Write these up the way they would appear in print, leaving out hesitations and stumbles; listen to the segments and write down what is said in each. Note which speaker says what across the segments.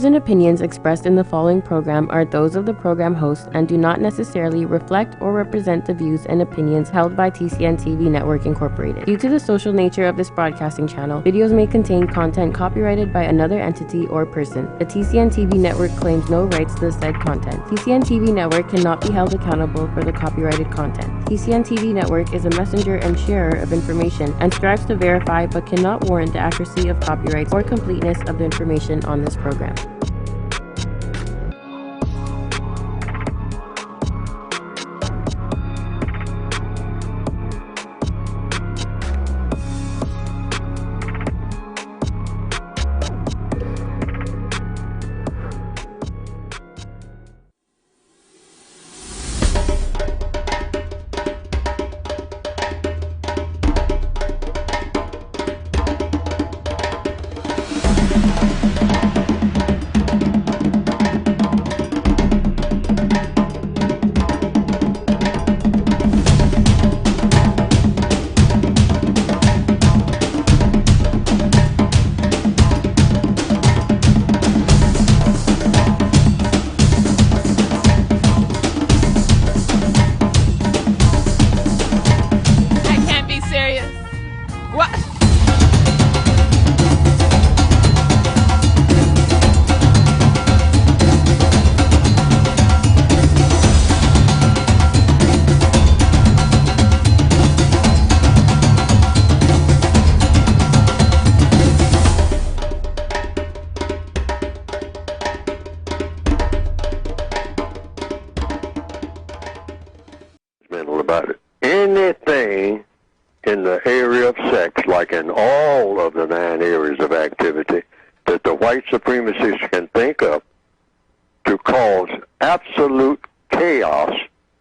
Speaker 1: views and opinions expressed in the following program are those of the program host and do not necessarily reflect or represent the views and opinions held by TCN TV Network Incorporated. Due to the social nature of this broadcasting channel, videos may contain content copyrighted by another entity or person. The TCN TV Network claims no rights to the said content. TCN TV Network cannot be held accountable for the copyrighted content. TCN TV Network is a messenger and sharer of information and strives to verify but cannot warrant the accuracy of copyrights or completeness of the information on this program.
Speaker 2: About it. Anything in the area of sex, like in all of the 9 areas of activity, that the white supremacists can think of to cause absolute chaos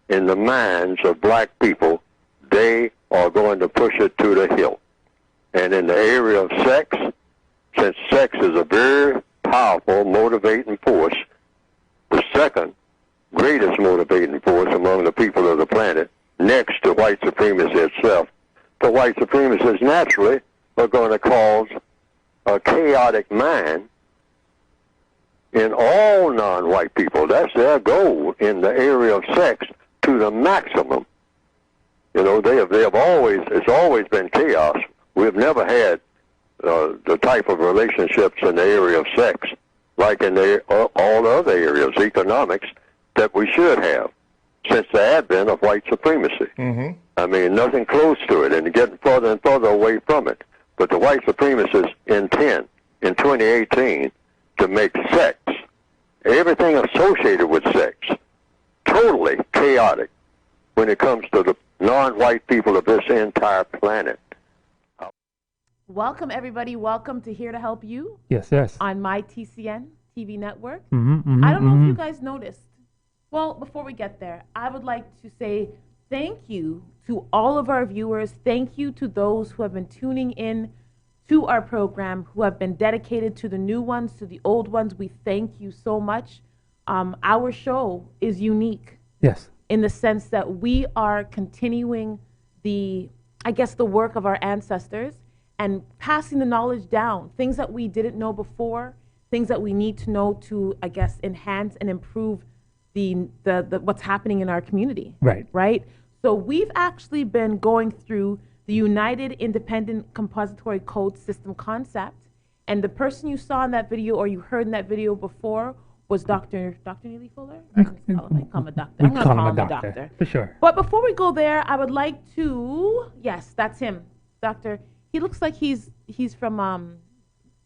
Speaker 2: in the minds of black people, they are going to push it to the hilt. And in the area of sex, since sex is a very powerful motivating force, the second greatest motivating force among the people of the planet, next to white supremacy itself, the white supremacists naturally are going to cause a chaotic mind in all non-white people. That's their goal in the area of sex to the maximum. You know, it's always been chaos. We've never had the type of relationships in the area of sex, like in all other areas, economics, that we should have since the advent of white supremacy. Mm-hmm. I mean, nothing close to it, and getting further and further away from it. But the white supremacists intend in 2018 to make sex, everything associated with sex, totally chaotic when it comes to the non-white people of this entire planet.
Speaker 3: Welcome, everybody. Welcome to Here to Help You.
Speaker 4: Yes, yes.
Speaker 3: On my TCN TV network.
Speaker 4: Mm-hmm,
Speaker 3: I don't know if you guys noticed. Well, before we get there, I would like to say thank you to all of our viewers. Thank you to those who have been tuning in to our program, who have been dedicated to the new ones, to the old ones. We thank you so much. Our show is unique.
Speaker 4: Yes.
Speaker 3: In the sense that we are continuing the work of our ancestors and passing the knowledge down, things that we didn't know before, things that we need to know to, enhance and improve the what's happening in our community. Right. So we've actually been going through the United Independent Compensatory Code system concept, and the person you saw in that video or you heard in that video before was Dr. Neely Fuller. I call him a doctor. I'm gonna call him a doctor
Speaker 4: for sure.
Speaker 3: But before we go there, I would like to. Yes, that's him, Doctor. He looks like he's from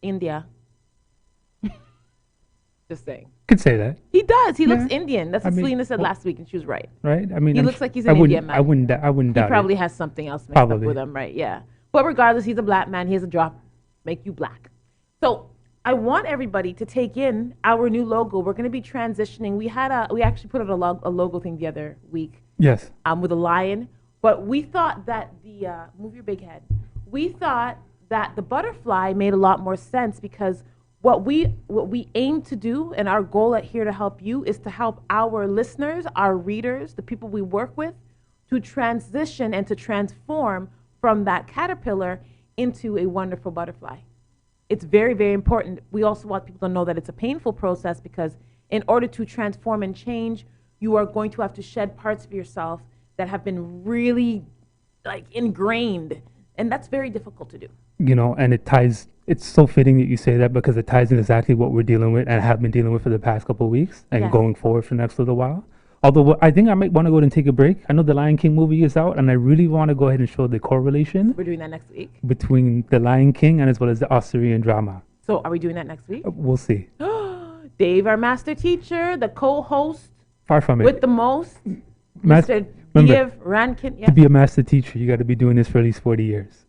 Speaker 3: India. Just saying.
Speaker 4: Could say that.
Speaker 3: He does. He looks Indian. That's what Selena said last week, and she was right.
Speaker 4: Right. I mean,
Speaker 3: he looks like he's an Indian man.
Speaker 4: I wouldn't doubt
Speaker 3: it. He probably has something else mixed up with him, right? Yeah. But regardless, he's a black man. He has a drop, make you black. So I want everybody to take in our new logo. We're going to be transitioning. We actually put out a logo thing the other week.
Speaker 4: Yes.
Speaker 3: With a lion, but we thought that move your big head. We thought that the butterfly made a lot more sense because what we aim to do, and our goal at Here to Help You, is to help our listeners, our readers, the people we work with, to transition and to transform from that caterpillar into a wonderful butterfly. it's very, very important. We also want people to know that it's a painful process, because in order to transform and change, you are going to have to shed parts of yourself that have been really like ingrained. And that's very difficult to do.
Speaker 4: You know, and it's so fitting that you say that, because it ties in exactly what we're dealing with and have been dealing with for the past couple of weeks and
Speaker 3: Yes.
Speaker 4: going forward for the next little while. Although I think I might want to go ahead and take a break. I know the Lion King movie is out, and I really want to go ahead and show the correlation
Speaker 3: We're doing that next week.
Speaker 4: between the Lion King and as well as the Australian drama.
Speaker 3: So are we doing that next week?
Speaker 4: We'll see.
Speaker 3: Dave, our master teacher, the co-host
Speaker 4: Far from it.
Speaker 3: with the most,
Speaker 4: Mas-
Speaker 3: Mr.
Speaker 4: remember,
Speaker 3: Dave Rankin.
Speaker 4: To
Speaker 3: Yes.
Speaker 4: be a master teacher, you got to be doing this for at least 40 years.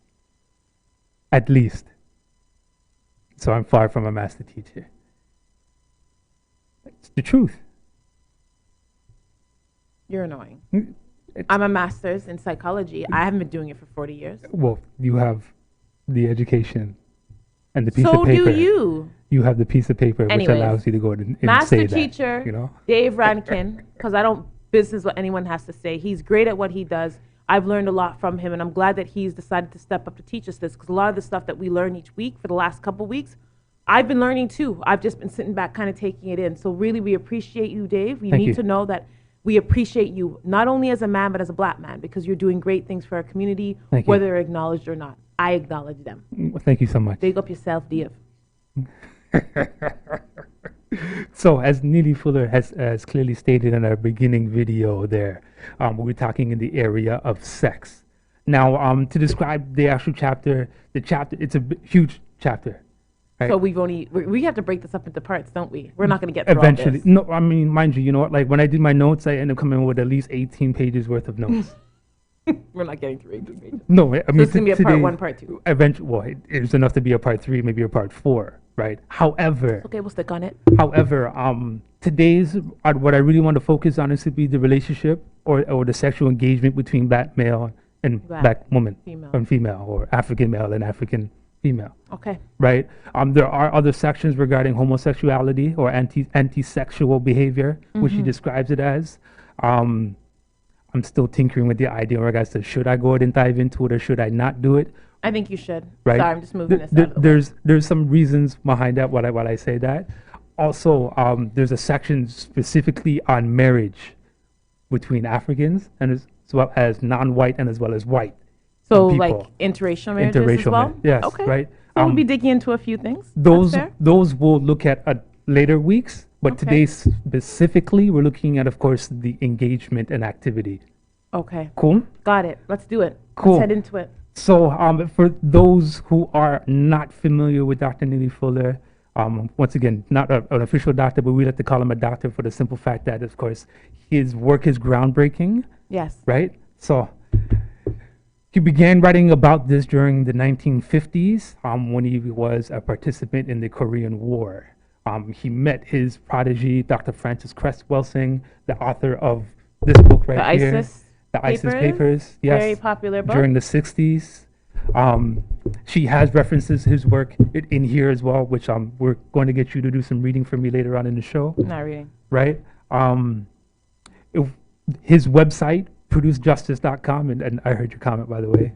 Speaker 4: At least. So I'm far from a master teacher. It's the truth.
Speaker 3: You're annoying.
Speaker 4: It's-
Speaker 3: I'm a master's in psychology. I haven't been doing it for 40 years.
Speaker 4: Well, you have the education and the piece
Speaker 3: So
Speaker 4: of paper.
Speaker 3: do you.
Speaker 4: You have the piece of paper which
Speaker 3: Anyways,
Speaker 4: allows you to go ahead and
Speaker 3: Master
Speaker 4: say that.
Speaker 3: teacher,
Speaker 4: You know?
Speaker 3: Dave Rankin, because I don't business what anyone has to say. He's great at what he does. I've learned a lot from him, and I'm glad that he's decided to step up to teach us this, because a lot of the stuff that we learn each week for the last couple weeks, I've been learning too. I've just been sitting back kind of taking it in. So really, we appreciate you, Dave. We
Speaker 4: Thank
Speaker 3: need
Speaker 4: you.
Speaker 3: to know that we appreciate you, not only as a man, but as a black man, because you're doing great things for our community,
Speaker 4: Thank you.
Speaker 3: whether they're acknowledged or not. I acknowledge them.
Speaker 4: Thank you so much.
Speaker 3: Big up yourself, Dave.
Speaker 4: So, as Neely Fuller has clearly stated in our beginning video there, we're talking in the area of sex. Now, to describe the actual chapter, it's a huge chapter. Right?
Speaker 3: So we have to break this up into parts, don't we? We're not going to get through
Speaker 4: Eventually.
Speaker 3: all this.
Speaker 4: No, I mean, mind you, you know what? Like, when I did my notes, I ended up coming with at least 18 pages worth of notes.
Speaker 3: We're not getting through 18 pages.
Speaker 4: No, I mean,
Speaker 3: it's gonna be a part
Speaker 4: today-
Speaker 3: 1, part 2.
Speaker 4: Eventually, well, it's enough to be a part 3, maybe a part 4, right? However,
Speaker 3: Okay, we'll stick on it.
Speaker 4: Today's what I really want to focus on is to be the relationship or the sexual engagement between black male and black woman
Speaker 3: Female.
Speaker 4: and female, or African male and African female,
Speaker 3: Okay.
Speaker 4: right? There are other sections regarding homosexuality or anti-sexual behavior, which he describes it as. I'm still tinkering with the idea in regards to should I go ahead and dive into it or should I not do it?
Speaker 3: I think you should.
Speaker 4: Right.
Speaker 3: Sorry, I'm just moving this out of the way.
Speaker 4: There's some reasons behind that while I say that. Also, there's a section specifically on marriage between Africans and as well as non-white and as well as white.
Speaker 3: So
Speaker 4: people.
Speaker 3: like interracial marriages as
Speaker 4: Interracial
Speaker 3: well?
Speaker 4: yes,
Speaker 3: Okay.
Speaker 4: right.
Speaker 3: So we'll be digging into a few things.
Speaker 4: Those
Speaker 3: That's fair.
Speaker 4: those we'll look at later weeks, but
Speaker 3: Okay.
Speaker 4: today specifically we're looking at, of course, the engagement and activity.
Speaker 3: Okay.
Speaker 4: Cool.
Speaker 3: Got it. Let's do it.
Speaker 4: Cool.
Speaker 3: Let's head into it.
Speaker 4: So, for those who are not familiar with Dr. Neely Fuller, once again, not an official doctor, but we like to call him a doctor for the simple fact that, of course, his work is groundbreaking,
Speaker 3: Yes.
Speaker 4: right? So, he began writing about this during the 1950s when he was a participant in the Korean War. He met his prodigy, Dr. Francis Cress Welsing, the author of this book right
Speaker 3: The
Speaker 4: here.
Speaker 3: ISIS
Speaker 4: The ISIS Papers, yes.
Speaker 3: Very popular book.
Speaker 4: During the 60s. She has references his work in here as well, which we're going to get you to do some reading for me later on in the show,
Speaker 3: Not reading.
Speaker 4: right? His website, producejustice.com, and I heard your comment, by the way,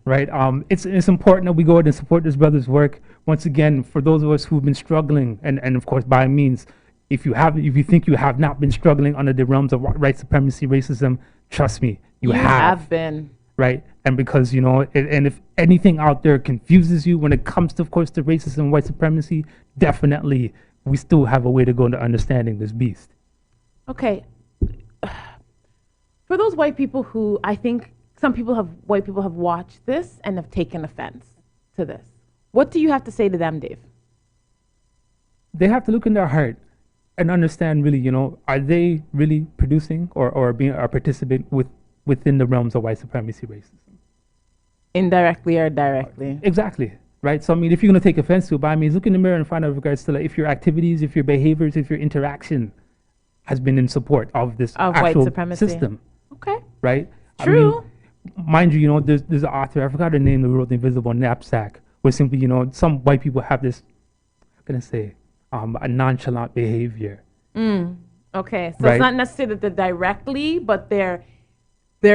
Speaker 4: right? It's important that we go ahead and support this brother's work. Once again, for those of us who've been struggling, and of course, by means, if you think you have not been struggling under the realms of white supremacy, racism, trust me, you have,
Speaker 3: been.
Speaker 4: right? And because, you know, and if anything out there confuses you when it comes to, of course, to racism and white supremacy, definitely we still have a way to go into understanding this beast.
Speaker 3: Okay. For those white people who I think white people have watched this and have taken offense to this, what do you have to say to them, Dave?
Speaker 4: They have to look in their heart and understand, really, you know, are they really producing or being a participant within the realms of white supremacy, racism?
Speaker 3: Indirectly or directly?
Speaker 4: Exactly, right? So, I mean, if you're going to take offense to it, by means, look in the mirror and find out regards to, like, if your activities, if your behaviors, if your interaction has been in support of this
Speaker 3: Of white
Speaker 4: actual
Speaker 3: supremacy.
Speaker 4: system,
Speaker 3: Okay.
Speaker 4: right?
Speaker 3: True.
Speaker 4: I mean, mind you, you know, there's an author, I forgot her name, who wrote The Invisible Knapsack, where simply, you know, some white people have this, how can I say, a nonchalant behavior.
Speaker 3: Okay. So
Speaker 4: Right.
Speaker 3: it's not necessarily that they're directly, but their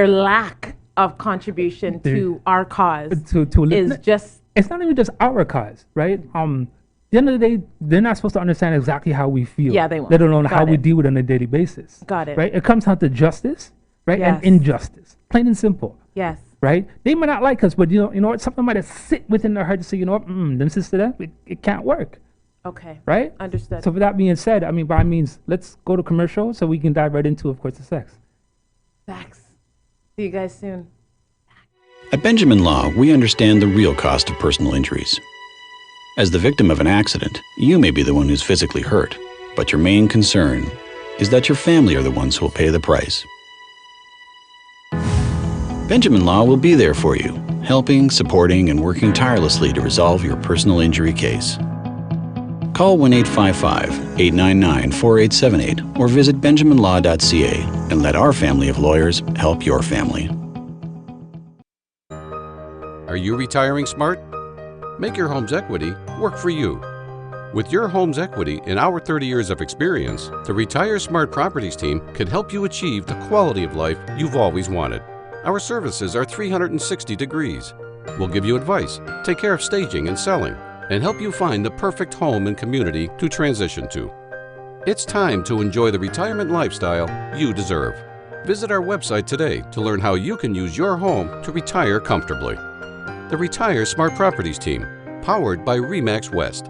Speaker 3: lack of contribution to our cause
Speaker 4: To
Speaker 3: is just
Speaker 4: it's not even just our cause, right? At the end of the day, they're not supposed to understand exactly how we feel.
Speaker 3: Yeah, they won't.
Speaker 4: Let alone how
Speaker 3: Got
Speaker 4: we
Speaker 3: it.
Speaker 4: deal with it on a daily basis.
Speaker 3: Got it.
Speaker 4: Right? It comes down to justice, right?
Speaker 3: Yes.
Speaker 4: And injustice. Plain and simple.
Speaker 3: Yes.
Speaker 4: Right? They might not like us, but you know what? Something might have sit within their heart to say, you know what? Them sister, that it can't work.
Speaker 3: Okay.
Speaker 4: Right?
Speaker 3: Understood.
Speaker 4: So, with that being said, I mean, by all means, let's go to commercial so we can dive right into, of course, the sex.
Speaker 3: Facts. See you guys soon.
Speaker 5: At Benjamin Law, we understand the real cost of personal injuries. As the victim of an accident, you may be the one who's physically hurt, but your main concern is that your family are the ones who will pay the price. Benjamin Law will be there for you, helping, supporting, and working tirelessly to resolve your personal injury case. Call 1-855-899-4878 or visit benjaminlaw.ca and let our family of lawyers help your family.
Speaker 6: Are you retiring smart? Make your home's equity work for you. With your home's equity and our 30 years of experience, the Retire Smart Properties team can help you achieve the quality of life you've always wanted. Our services are 360 degrees. We'll give you advice, take care of staging and selling, and help you find the perfect home and community to transition to. It's time to enjoy the retirement lifestyle you deserve. Visit our website today to learn how you can use your home to retire comfortably. The Retire Smart Properties team, powered by RE/MAX West.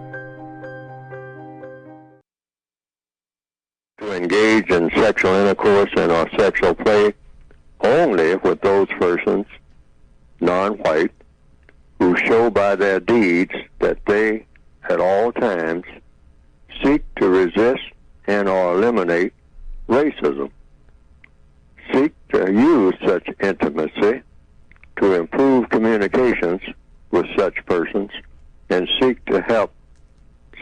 Speaker 2: To engage in sexual intercourse and or sexual play only with those persons, non-white, who show by their deeds that they, at all times, seek to resist and or eliminate racism, seek to use such intimacy to improve communications with such persons, and seek to help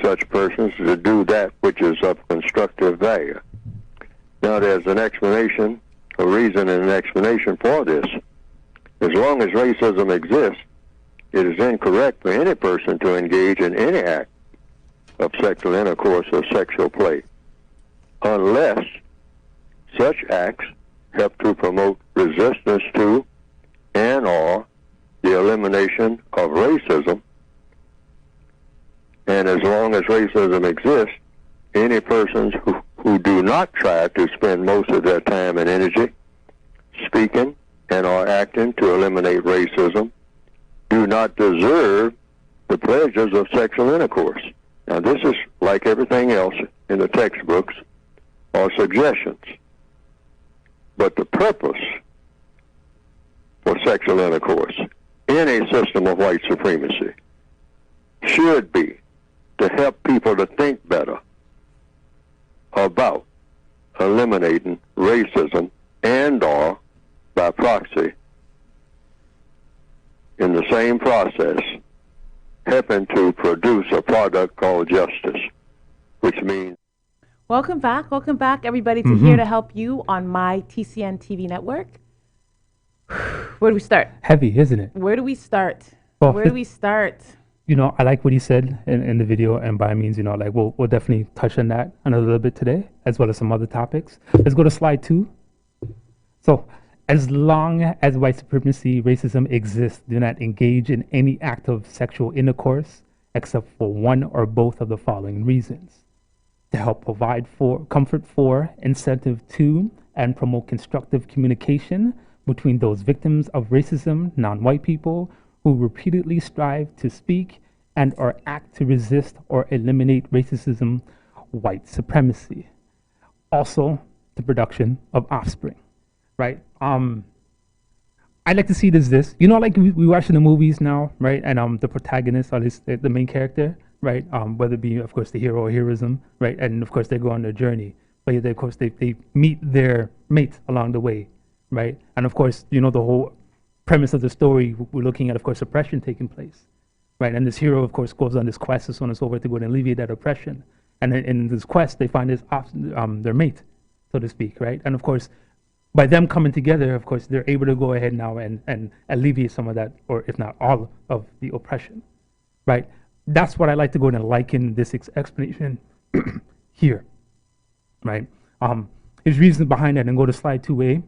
Speaker 2: such persons to do that which is of constructive value. Now there's an explanation, a reason and an explanation for this. As long as racism exists, it is incorrect for any person to engage in any act of sexual intercourse or sexual play, unless such acts help to promote resistance to and or the elimination of racism. And as long as racism exists, any persons who do not try to spend most of their time and energy speaking and or acting to eliminate racism do not deserve the pleasures of sexual intercourse. Now this is like everything else in the textbooks or suggestions. But the purpose for sexual intercourse in a system of white supremacy should be to help people to think better about eliminating racism and or, by proxy, in the same process, helping to produce a product called justice, which means...
Speaker 3: Welcome back, everybody, to Here to Help You on my TCN TV network. Where do we start?
Speaker 4: Heavy, isn't it?
Speaker 3: Where do we start?
Speaker 4: Well,
Speaker 3: Where do we start?
Speaker 4: You know, I like what he said in the video, and by means, you know, like we'll definitely touch on that a little bit today, as well as some other topics. Let's go to slide 2. So, as long as white supremacy, racism exists, do not engage in any act of sexual intercourse except for one or both of the following reasons: to help provide for comfort for, incentive to, and promote constructive communication between those victims of racism, non-white people, who repeatedly strive to speak and or act to resist or eliminate racism, white supremacy. Also, the production of offspring, right? I like to see it as this. You know, like we watch in the movies now, right? And the protagonist, or this, the main character, right? Whether it be, of course, the hero or heroism, right? And of course, they go on their journey. But they, of course, they meet their mate along the way, right? And of course, you know, the whole premise of the story, we're looking at, of course, oppression taking place, right? And this hero, of course, goes on this quest, and so on and so forth, to go and alleviate that oppression. And in this quest, they find their mate, so to speak, right? And of course, by them coming together, of course, they're able to go ahead now and alleviate some of that, or if not all of the oppression, right? That's what I like to go and liken this explanation here, right? His reason behind that, and go to slide 2A,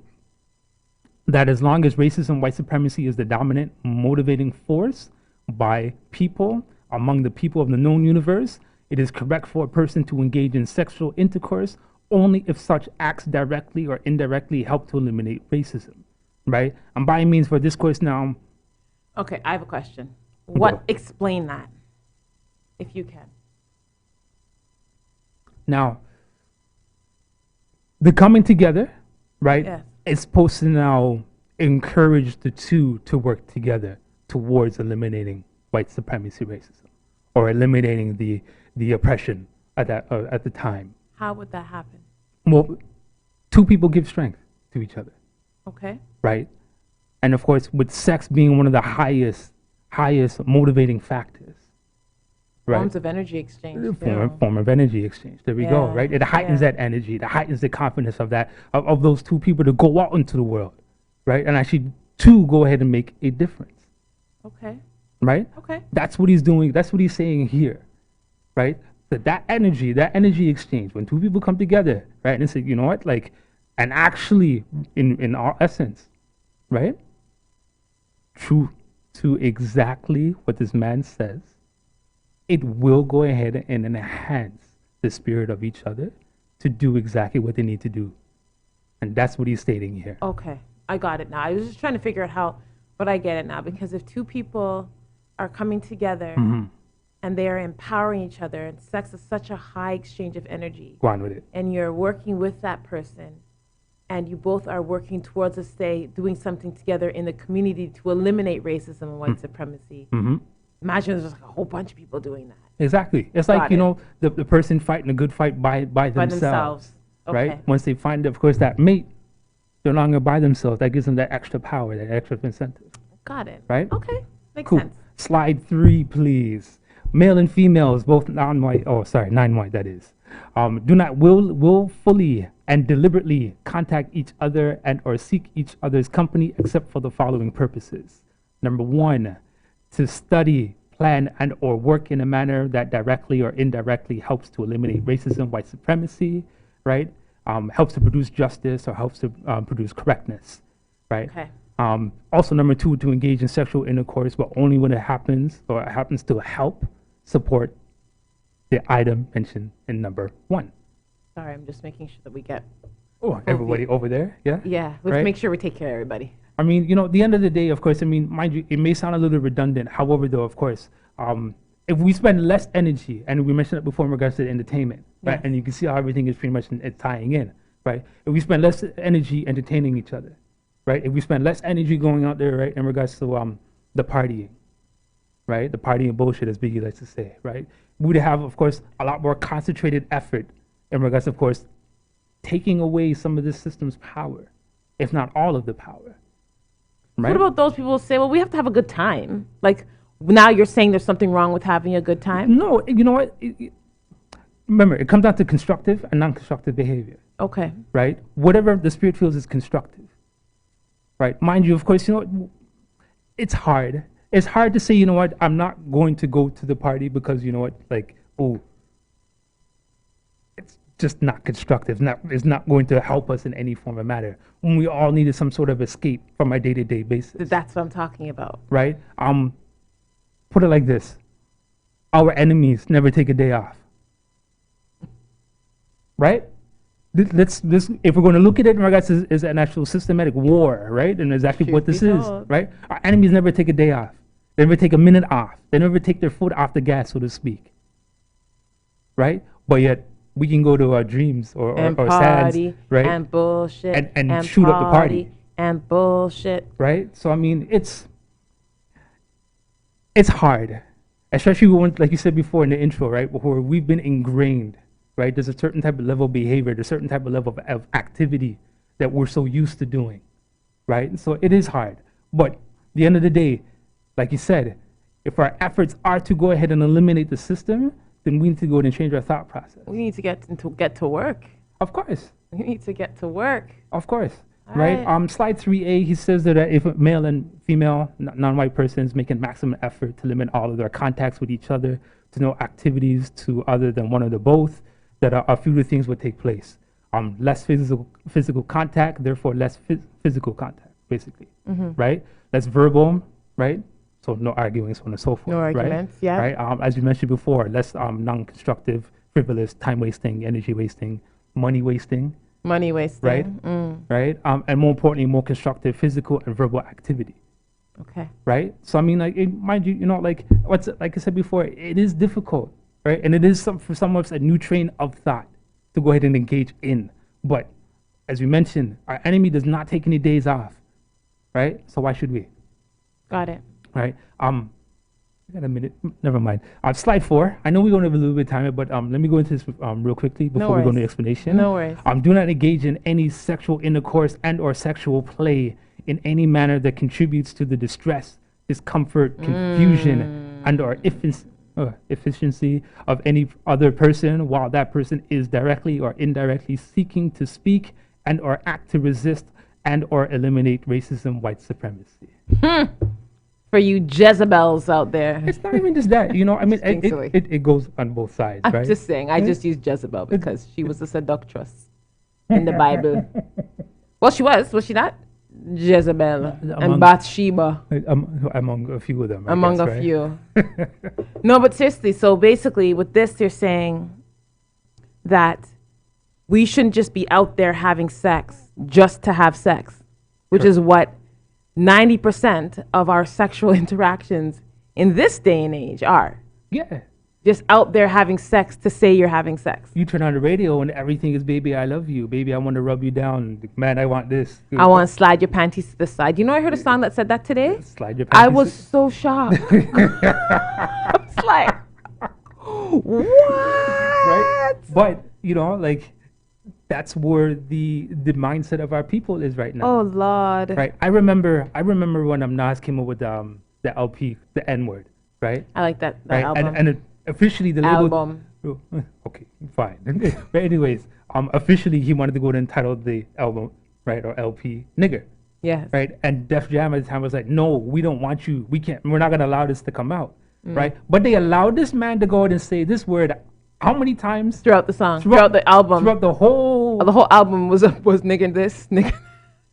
Speaker 4: that as long as racism, white supremacy is the dominant motivating force by people, among the people of the known universe, it is correct for a person to engage in sexual intercourse only if such acts directly or indirectly help to eliminate racism, right? And by means for this course now,
Speaker 3: Okay, I have a question.
Speaker 4: Go.
Speaker 3: Explain that, if you can.
Speaker 4: now, the coming together, right,
Speaker 3: Yes.
Speaker 4: is supposed to now encourage the two to work together towards eliminating white supremacy racism or eliminating the oppression at the time.
Speaker 3: How would that happen?
Speaker 4: Well, two people give strength to each other,
Speaker 3: Okay.
Speaker 4: right? And of course, with sex being one of the highest motivating factors, right?
Speaker 3: Forms of energy exchange.
Speaker 4: Form of energy exchange. There we go,
Speaker 3: Yeah,
Speaker 4: right? It heightens
Speaker 3: yeah.
Speaker 4: that energy. It heightens the confidence of those two people to go out into the world, right? And actually, to go ahead and make a difference,
Speaker 3: Okay.
Speaker 4: right?
Speaker 3: Okay.
Speaker 4: That's what he's doing. That's what he's saying here, right? That energy exchange, when two people come together, right, and say, you know what, like, and actually, in our essence, right, true to exactly what this man says, it will go ahead and enhance the spirit of each other to do exactly what they need to do, and that's what he's stating here.
Speaker 3: Okay. I got it now. I was just trying to figure out how, but I get it now, because if two people are coming together and they are empowering each other, and sex is such a high exchange of energy,
Speaker 4: Go on with it.
Speaker 3: and you're working with that person, and you both are working towards, let's say, doing something together in the community to eliminate racism and white supremacy. Imagine there's just like a whole bunch of people doing that.
Speaker 4: Exactly. It's
Speaker 3: Got
Speaker 4: like, you
Speaker 3: it.
Speaker 4: know, the person fighting a good fight by themselves,
Speaker 3: themselves.
Speaker 4: right?
Speaker 3: Okay.
Speaker 4: Once they find, of course, that mate, they're no longer by themselves. That gives them that extra power, that extra incentive,
Speaker 3: Got it.
Speaker 4: right?
Speaker 3: Okay. Makes
Speaker 4: Cool.
Speaker 3: sense.
Speaker 4: Slide 3, please. Male and females, both non-white, non-white, that is, do not willfully and deliberately contact each other and or seek each other's company except for the following purposes. Number 1, to study, plan, and or work in a manner that directly or indirectly helps to eliminate racism, white supremacy, right? Helps to produce justice or helps to produce correctness, right?
Speaker 3: Okay.
Speaker 4: Also, number 2, to engage in sexual intercourse, but only when it happens or it happens to help support the item mentioned in number 1.
Speaker 3: Sorry, I'm just making sure that we get.
Speaker 4: Oh, everybody over there, yeah?
Speaker 3: Yeah, let's
Speaker 4: Right?
Speaker 3: make sure we take care of everybody.
Speaker 4: I mean, you know, at the end of the day, of course, I mean, mind you, it may sound a little redundant. However, though, of course, if we spend less energy, and we mentioned it before in regards to the entertainment, right?
Speaker 3: Yes.
Speaker 4: And you can see how everything is pretty much it's tying in, right? If we spend less energy entertaining each other, right? If we spend less energy going out there, right, in regards to the partying, right? The partying bullshit, as Biggie likes to say, right? We would have, of course, a lot more concentrated effort in regards, of course, taking away some of this system's power, if not all of the power. Right?
Speaker 3: What about those people who say, well, we have to have a good time? Like, now you're saying there's something wrong with having a good time?
Speaker 4: No, you know what? Remember, it comes down to constructive and non-constructive behavior,
Speaker 3: Okay.
Speaker 4: right? Whatever the spirit feels is constructive, right? Mind you, of course, you know what? It's hard. It's hard to say, you know what? I'm not going to go to the party because, you know what? Like, oh, it's just not constructive. It's not going to help us in any form of matter. When we all needed some sort of escape from our day-to-day basis,
Speaker 3: That's what I'm talking about.
Speaker 4: right? Put it like this: our enemies never take a day off, right? Let's if we're going to look at it in regards to is an actual systematic war, right? And exactly what this
Speaker 3: be
Speaker 4: is,
Speaker 3: told.
Speaker 4: right? Our enemies never take a day off. They never take a minute off. They never take their foot off the gas, so to speak, right? But yet we can go to our dreams or
Speaker 3: And
Speaker 4: sands,
Speaker 3: party,
Speaker 4: right?
Speaker 3: and bullshit,
Speaker 4: And shoot up the party.
Speaker 3: and bullshit.
Speaker 4: Right? So I mean, it's hard, especially when, like you said before in the intro, right? Where we've been ingrained, right? There's a certain type of level of behavior, there's a certain type of level of activity that we're so used to doing, right? So it is hard. But at the end of the day, like you said, if our efforts are to go ahead and eliminate the system, then we need to go ahead and change our thought process.
Speaker 3: We need to get to work.
Speaker 4: Of course.
Speaker 3: We need to get to work.
Speaker 4: Of course,
Speaker 3: All
Speaker 4: right?
Speaker 3: right.
Speaker 4: Slide 3A, he says that if a male and female non-white persons make a maximum effort to limit all of their contacts with each other, to no activities to other than one or the both, that a few things would take place. Less physical contact, therefore less physical contact, basically, right? Less verbal, right? So no arguing, so on and so forth.
Speaker 3: No arguments, yeah.
Speaker 4: Right. As you mentioned before, less non-constructive, frivolous, time wasting, energy wasting, money wasting.
Speaker 3: Money wasting.
Speaker 4: Right.
Speaker 3: Mm.
Speaker 4: Right. And more importantly, more constructive physical and verbal activity.
Speaker 3: Okay.
Speaker 4: Right. So I mean, like, mind you, like I said before, it is difficult, right? And it is for some of us a new train of thought to go ahead and engage in. But as we mentioned, our enemy does not take any days off, right? So why should we?
Speaker 3: Got it.
Speaker 4: Right. I got a minute. Never mind. Slide 4. I know we're going to have a little bit of time, but let me go into this real quickly before we go into the explanation.
Speaker 3: No worries.
Speaker 4: Do not engage in any sexual intercourse and/or sexual play in any manner that contributes to the distress, discomfort, confusion, and/or efficiency of any other person, while that person is directly or indirectly seeking to speak and/or act to resist and/or eliminate racism, white supremacy.
Speaker 3: For you Jezebels out there.
Speaker 4: It's not even just that, I mean,
Speaker 3: Distinctly.
Speaker 4: it goes on both sides,
Speaker 3: I'm
Speaker 4: right?
Speaker 3: just saying, I just used Jezebel because she was a seductress in the Bible. Well, she was she not? Jezebel and Bathsheba.
Speaker 4: Among a few of them,
Speaker 3: Among
Speaker 4: guess,
Speaker 3: a
Speaker 4: right?
Speaker 3: few. No, but seriously, so basically with this, they're saying that we shouldn't just be out there having sex just to have sex, which is what 90% of our sexual interactions in this day and age are.
Speaker 4: Yeah.
Speaker 3: Just out there having sex to say you're having sex.
Speaker 4: You turn on the radio and everything is, baby, I love you. Baby, I want to rub you down. Man, I want this.
Speaker 3: I want to slide your panties to the side. You know, I heard a song that said that today.
Speaker 4: Slide your panties.
Speaker 3: I was so shocked. I was like, what?
Speaker 4: Right? But, like, that's where the mindset of our people is right now.
Speaker 3: Oh, Lord.
Speaker 4: Right? I remember when Nas came up with the LP, the N-word, right?
Speaker 3: I like that
Speaker 4: Right?
Speaker 3: album.
Speaker 4: And officially the label...
Speaker 3: Album.
Speaker 4: Oh, okay, fine. But anyways, officially he wanted to go to entitle the album, right, or LP, Nigger.
Speaker 3: Yes.
Speaker 4: Right? And Def Jam at the time was like, no, we don't want you. We're not going to allow this to come out. Right? But they allowed this man to go ahead and say this word how many times?
Speaker 3: Throughout the song. Throughout the album.
Speaker 4: Throughout the whole...
Speaker 3: The whole album was nigga this, nigga.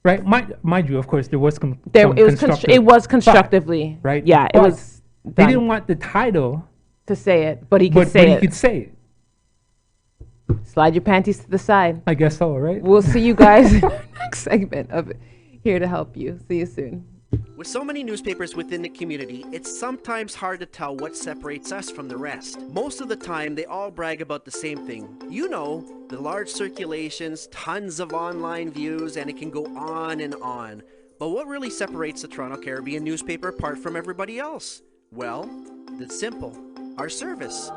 Speaker 4: Right? Mind you, of course, there was
Speaker 3: it was constructively.
Speaker 4: Right?
Speaker 3: Yeah,
Speaker 4: but
Speaker 3: it was
Speaker 4: they
Speaker 3: done
Speaker 4: didn't want the title...
Speaker 3: to say it, but he could
Speaker 4: But
Speaker 3: say
Speaker 4: he
Speaker 3: it.
Speaker 4: could say it.
Speaker 3: Slide your panties to the side.
Speaker 4: I guess so, right?
Speaker 3: We'll see you guys in the next segment of Here to Help You. See you soon.
Speaker 7: With so many newspapers within the community, it's sometimes hard to tell what separates us from the rest. Most of the time, they all brag about the same thing. The large circulations, tons of online views, and it can go on and on. But what really separates the Toronto Caribbean newspaper apart from everybody else? Well, it's simple. Our service.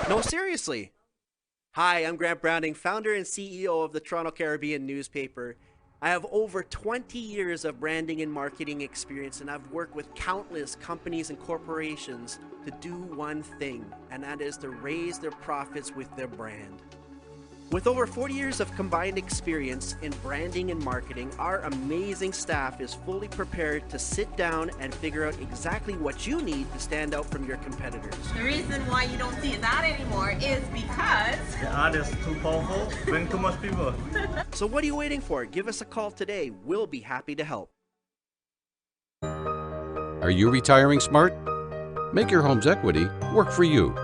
Speaker 7: No, seriously. Hi, I'm Grant Browning, founder and CEO of the Toronto Caribbean newspaper. I have over 20 years of branding and marketing experience, and I've worked with countless companies and corporations to do one thing, and that is to raise their profits with their brand. With over 40 years of combined experience in branding and marketing, our amazing staff is fully prepared to sit down and figure out exactly what you need to stand out from your competitors.
Speaker 8: The reason why you don't see that anymore is because
Speaker 9: the ad is too powerful, bring too much people.
Speaker 7: So what are you waiting for? Give us a call today. We'll be happy to help.
Speaker 6: Are you retiring smart? Make your home's equity work for you.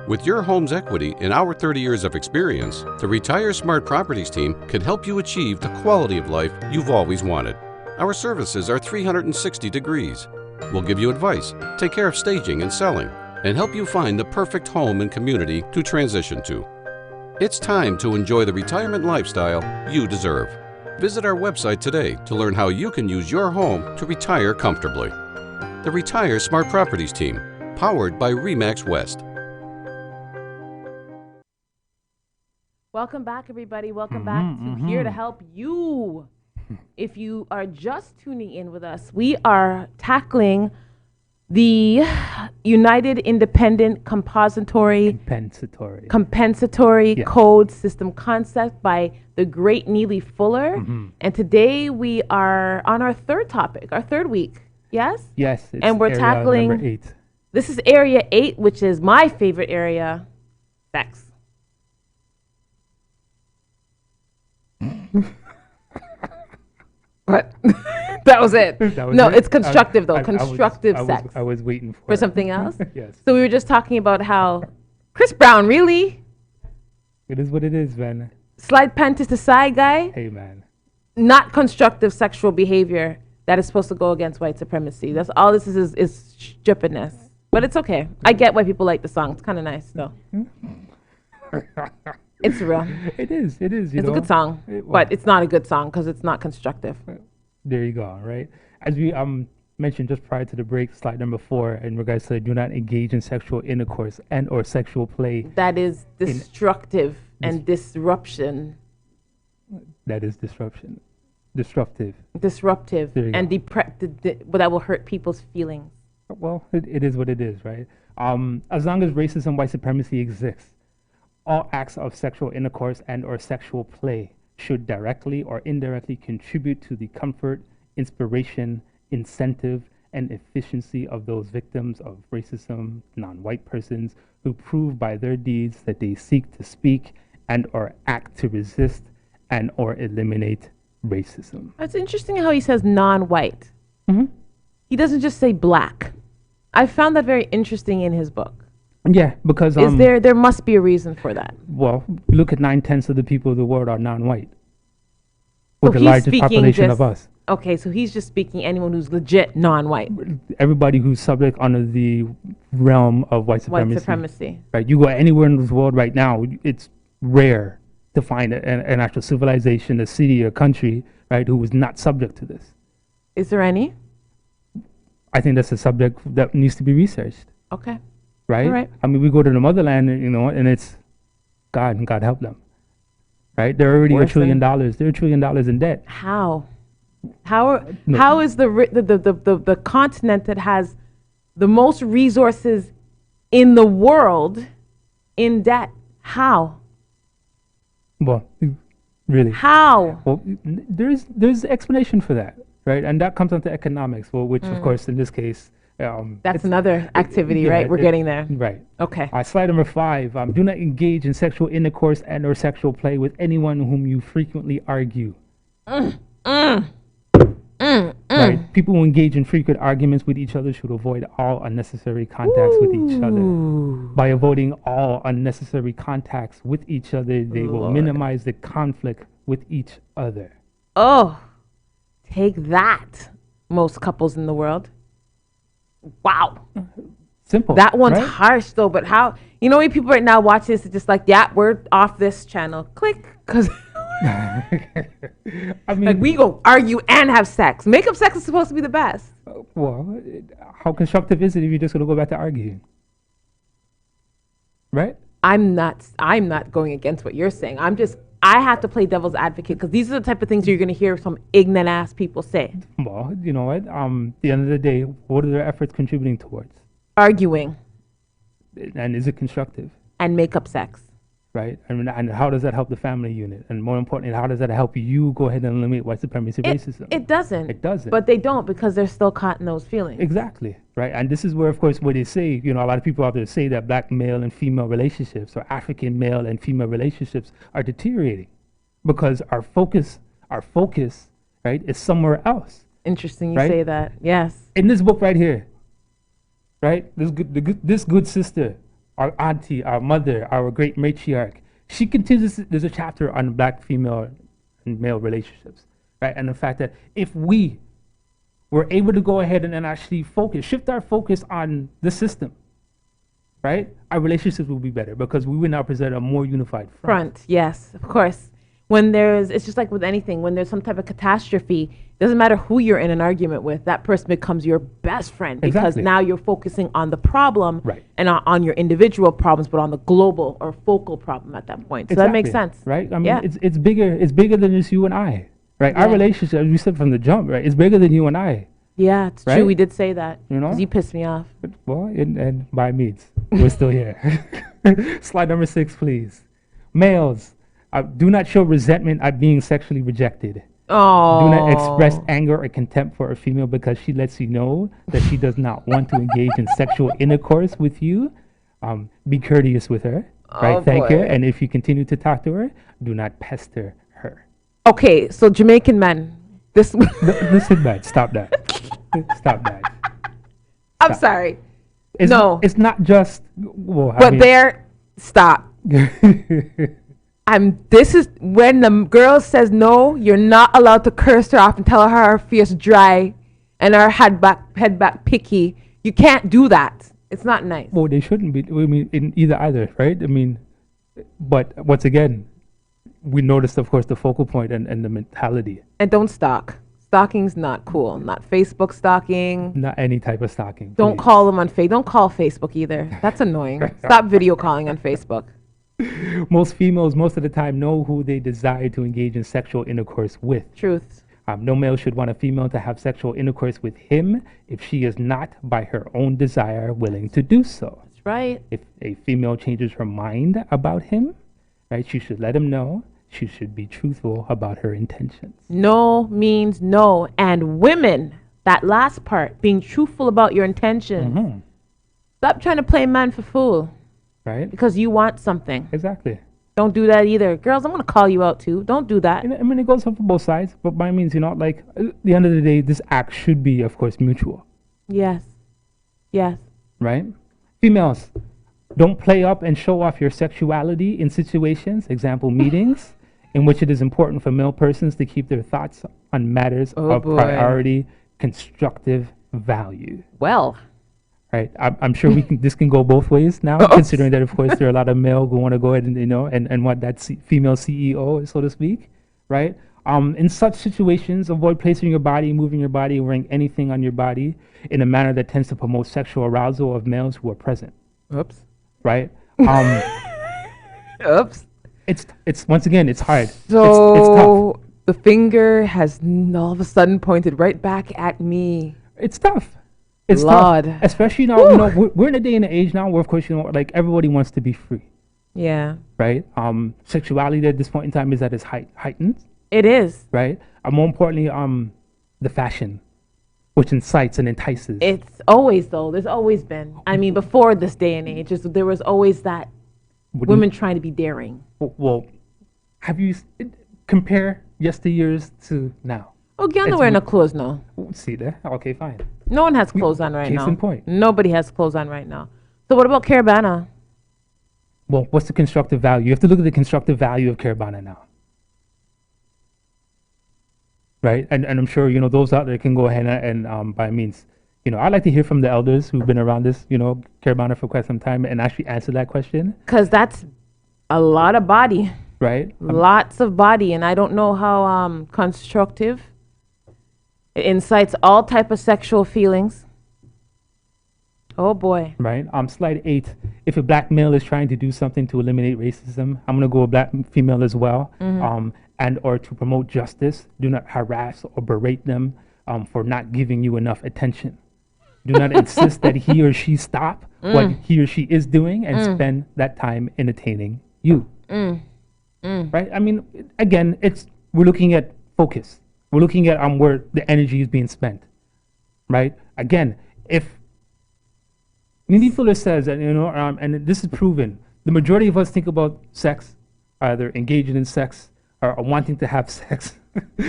Speaker 6: With your home's equity and our 30 years of experience, the Retire Smart Properties team can help you achieve the quality of life you've always wanted. Our services are 360 degrees. We'll give you advice, take care of staging and selling, and help you find the perfect home and community to transition to. It's time to enjoy the retirement lifestyle you deserve. Visit our website today to learn how you can use your home to retire comfortably. The Retire Smart Properties team, powered by RE/MAX West.
Speaker 3: Welcome back, everybody. Welcome back to Here to Help You. If you are just tuning in with us, we are tackling the United Independent Compensatory
Speaker 4: Yes.
Speaker 3: Code System concept by the great Neely Fuller. And today we are on our third topic, our third week. Yes?
Speaker 4: Yes. It's
Speaker 3: And we're
Speaker 4: area
Speaker 3: tackling,
Speaker 4: number 8.
Speaker 3: this is area 8, which is my favorite area, sex. What? That was it.
Speaker 4: That was
Speaker 3: No,
Speaker 4: it?
Speaker 3: it's constructive though.
Speaker 4: I was-
Speaker 3: Constructive
Speaker 4: I was-
Speaker 3: sex.
Speaker 4: I was waiting for
Speaker 3: For
Speaker 4: it.
Speaker 3: something else?
Speaker 4: Yes.
Speaker 3: So we were just talking about how Chris Brown, really?
Speaker 4: It is what it is, man.
Speaker 3: Slide panties aside, guy?
Speaker 4: Hey, man.
Speaker 3: Not constructive sexual behavior that is supposed to go against white supremacy. That's all this is stupidness. But it's okay. I get why people like the song. It's kind of nice though. It's real.
Speaker 4: It is. It is.
Speaker 3: It's a good song, but it's not a good song because it's not constructive.
Speaker 4: There you go. Right. As we mentioned just prior to the break, slide number 4, in regards to do not engage in sexual intercourse and or sexual play.
Speaker 3: That is destructive and disruption.
Speaker 4: That is disruption. Disruptive.
Speaker 3: Disruptive
Speaker 4: There you
Speaker 3: and
Speaker 4: go.
Speaker 3: that will hurt people's feelings.
Speaker 4: Well, it is what it is, right? As long as racism, white supremacy exists, all acts of sexual intercourse and or sexual play should directly or indirectly contribute to the comfort, inspiration, incentive, and efficiency of those victims of racism, non-white persons who prove by their deeds that they seek to speak and or act to resist and or eliminate racism.
Speaker 3: It's interesting how he says non-white.
Speaker 4: Mm-hmm.
Speaker 3: He doesn't just say black. I found that very interesting in his book.
Speaker 4: Yeah, because
Speaker 3: There must be a reason for that.
Speaker 4: well, look at 9/10 of the people of the world are non-white,
Speaker 3: So
Speaker 4: with the
Speaker 3: he's
Speaker 4: largest
Speaker 3: speaking
Speaker 4: population of
Speaker 3: just-
Speaker 4: us.
Speaker 3: Okay, so he's just speaking anyone who's legit non-white.
Speaker 4: Everybody who's subject under the realm of white supremacy.
Speaker 3: White supremacy.
Speaker 4: Right, you go anywhere in this world right now, it's rare to find an actual civilization, a city, a country, right, who was not subject to this.
Speaker 3: Is there any?
Speaker 4: I think that's a subject that needs to be researched,
Speaker 3: Okay.
Speaker 4: right?
Speaker 3: All right.
Speaker 4: I mean, we go to the motherland, and it's God, and God help them, right? They're already $1 trillion. They're $1 trillion in debt.
Speaker 3: How?
Speaker 4: No.
Speaker 3: How is the continent that has the most resources in the world in debt? How?
Speaker 4: Well, really.
Speaker 3: How?
Speaker 4: Well, there's explanation for that, right? And that comes onto economics, well, which of course in this case,
Speaker 3: That's another activity,
Speaker 4: yeah,
Speaker 3: right? We're getting there.
Speaker 4: Right.
Speaker 3: Okay.
Speaker 4: Slide number 5. Do not engage in sexual intercourse and or sexual play with anyone whom you frequently argue. Right. People who engage in frequent arguments with each other should avoid all unnecessary contacts with each other. By avoiding all unnecessary contacts with each other, they will minimize the conflict with each other.
Speaker 3: Oh, take that, most couples in the world. Wow.
Speaker 4: Simple.
Speaker 3: That one's
Speaker 4: right?
Speaker 3: harsh though, but how, you know, when people right now watch this, it's just like, yeah, we're off this channel. Click. Because
Speaker 4: I mean,
Speaker 3: like we go argue and have sex. Makeup sex is supposed to be the best.
Speaker 4: well, how constructive is it if you're just going to go back to arguing? Right?
Speaker 3: I'm not going against what you're saying. I have to play devil's advocate because these are the type of things you're going to hear some ignorant ass people say.
Speaker 4: Well, you know what? At the end of the day, what are their efforts contributing towards?
Speaker 3: Arguing
Speaker 4: And is it constructive?
Speaker 3: and makeup sex.
Speaker 4: Right? And how does that help the family unit? And more importantly, how does that help you go ahead and eliminate white supremacy racism?
Speaker 3: It doesn't.
Speaker 4: It doesn't.
Speaker 3: But they don't because they're still caught in those feelings.
Speaker 4: Exactly, right? And this is where, of course, where they say, you know, a lot of people out there say that black male and female relationships or African male and female relationships are deteriorating because our focus, right, is somewhere else.
Speaker 3: Interesting you
Speaker 4: Right?
Speaker 3: say that. Yes.
Speaker 4: In this book right here, right, this good sister, our auntie, our mother, our great matriarch, she continues, there's a chapter on black female and male relationships, right? And the fact that if we were able to go ahead and then actually shift our focus on the system, right? Our relationships will be better because we will now present a more unified front.
Speaker 3: Yes, of course. It's just like with anything, when there's some type of catastrophe, doesn't matter who you're in an argument with, that person becomes your best friend because
Speaker 4: Exactly.
Speaker 3: now you're focusing on the problem
Speaker 4: Right.
Speaker 3: and not on your individual problems, but on the global or focal problem at that point. So that makes
Speaker 4: Exactly,
Speaker 3: sense.
Speaker 4: right? I mean,
Speaker 3: Yeah.
Speaker 4: it's bigger than just you and I, right? Our
Speaker 3: Yeah.
Speaker 4: relationship, as we said from the jump, right, is bigger than you and I.
Speaker 3: Yeah, it's
Speaker 4: Right?
Speaker 3: true. We did say that.
Speaker 4: You know?
Speaker 3: 'Cause you pissed me off.
Speaker 4: Well, and by means, we're still here. Slide number 6, please. Males, do not show resentment at being sexually rejected.
Speaker 3: Oh.
Speaker 4: Do not express anger or contempt for a female because she lets you know that she does not want to engage in sexual intercourse with you. Be courteous with her, right? Thank her.
Speaker 3: boy.
Speaker 4: And if you continue to talk to her, do not pester her.
Speaker 3: Okay, so Jamaican men, This.
Speaker 4: Listen, man, stop that. Stop that.
Speaker 3: I'm sorry.
Speaker 4: It's,
Speaker 3: No.
Speaker 4: It's not just. Well,
Speaker 3: But stop. This is when the girl says no, you're not allowed to curse her off and tell her her face dry and her head back picky. You can't do that. It's not nice.
Speaker 4: Well, they shouldn't be. I mean, in either, right? I mean, but once again, we noticed, of course, the focal point and the mentality.
Speaker 3: And don't stalk. Stalking's not cool. Not Facebook stalking.
Speaker 4: Not any type of stalking.
Speaker 3: Don't
Speaker 4: please.
Speaker 3: call them on Facebook. Don't call Facebook either. That's annoying. Stop video calling on Facebook.
Speaker 4: Most females, most of the time, know who they desire to engage in sexual intercourse with.
Speaker 3: Truth.
Speaker 4: No male should want a female to have sexual intercourse with him if she is not, by her own desire, willing to do so.
Speaker 3: That's right.
Speaker 4: If a female changes her mind about him, right, she should let him know. She should be truthful about her intentions.
Speaker 3: No means no. And women, that last part, being truthful about your intentions.
Speaker 4: Mm-hmm.
Speaker 3: Stop trying to play man for fool.
Speaker 4: Right?
Speaker 3: Because you want something.
Speaker 4: Exactly.
Speaker 3: Don't do that either. Girls, I'm going to call you out too. Don't do that.
Speaker 4: I mean, it goes up for both sides, but by means, like, at the end of the day, this act should be, of course, mutual.
Speaker 3: Yes. Yes.
Speaker 4: Right? Females, don't play up and show off your sexuality in situations, example, meetings, in which it is important for male persons to keep their thoughts on matters of priority, constructive value.
Speaker 3: Well.
Speaker 4: Right. I'm sure this can go both ways now, considering that, of course, there are a lot of male who want to go ahead and, and want that female CEO, so to speak. Right. In such situations, avoid placing your body, moving your body, wearing anything on your body in a manner that tends to promote sexual arousal of males who are present.
Speaker 3: Oops.
Speaker 4: Right.
Speaker 3: Oops.
Speaker 4: It's once again, it's hard.
Speaker 3: So
Speaker 4: it's tough.
Speaker 3: The finger has all of a sudden pointed right back at me.
Speaker 4: It's tough. It's
Speaker 3: Lord.
Speaker 4: tough, especially now. We're in a day and age now where, of course, like everybody wants to be free.
Speaker 3: Yeah.
Speaker 4: Right. Sexuality at this point in time is at its heightened.
Speaker 3: It is.
Speaker 4: Right. More importantly, the fashion, which incites and entices.
Speaker 3: It's always though. There's always been. I mean, before this day and age, there was always that women trying to be daring.
Speaker 4: Well, have you compare yesteryears to now?
Speaker 3: Oh, you're not wearing no clothes now.
Speaker 4: See there? Okay, fine.
Speaker 3: No one has clothes on right now.
Speaker 4: Case in point.
Speaker 3: Nobody has clothes on right now. So what about Carabana?
Speaker 4: Well, what's the constructive value? You have to look at the constructive value of Carabana now. Right? And I'm sure, those out there can go ahead and by means, I'd like to hear from the elders who've been around this, Carabana for quite some time and actually answer that question.
Speaker 3: Because that's a lot of body.
Speaker 4: Right?
Speaker 3: Lots of body. And I don't know how constructive. It incites all type of sexual feelings. Oh boy.
Speaker 4: Right. Slide 8. If a black male is trying to do something to eliminate racism, I'm gonna go with black female as well.
Speaker 3: Mm-hmm.
Speaker 4: And or to promote justice, do not harass or berate them for not giving you enough attention. Do not insist that he or she stop what he or she is doing and spend that time entertaining you. Right. I mean, again, we're looking at focus. We're looking at where the energy is being spent, right? Again, if Neely Fuller says that, and this is proven, the majority of us think about sex, either engaging in sex or wanting to have sex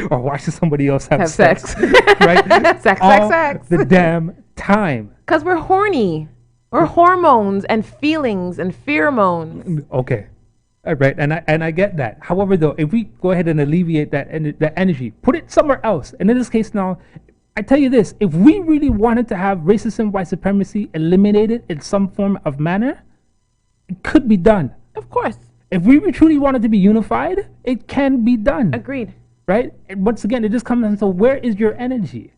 Speaker 4: or watching somebody else have sex. Right?
Speaker 3: Sex.
Speaker 4: The damn time.
Speaker 3: Because we're horny. We're hormones and feelings and pheromones.
Speaker 4: Okay. Right, and I get that. However, though, if we go ahead and alleviate that energy, put it somewhere else. And in this case now, I tell you this, if we really wanted to have racism, white supremacy eliminated in some form of manner, it could be done.
Speaker 3: Of course.
Speaker 4: If we truly wanted to be unified, it can be done.
Speaker 3: Agreed.
Speaker 4: Right? And once again, it just comes down to where is your energy?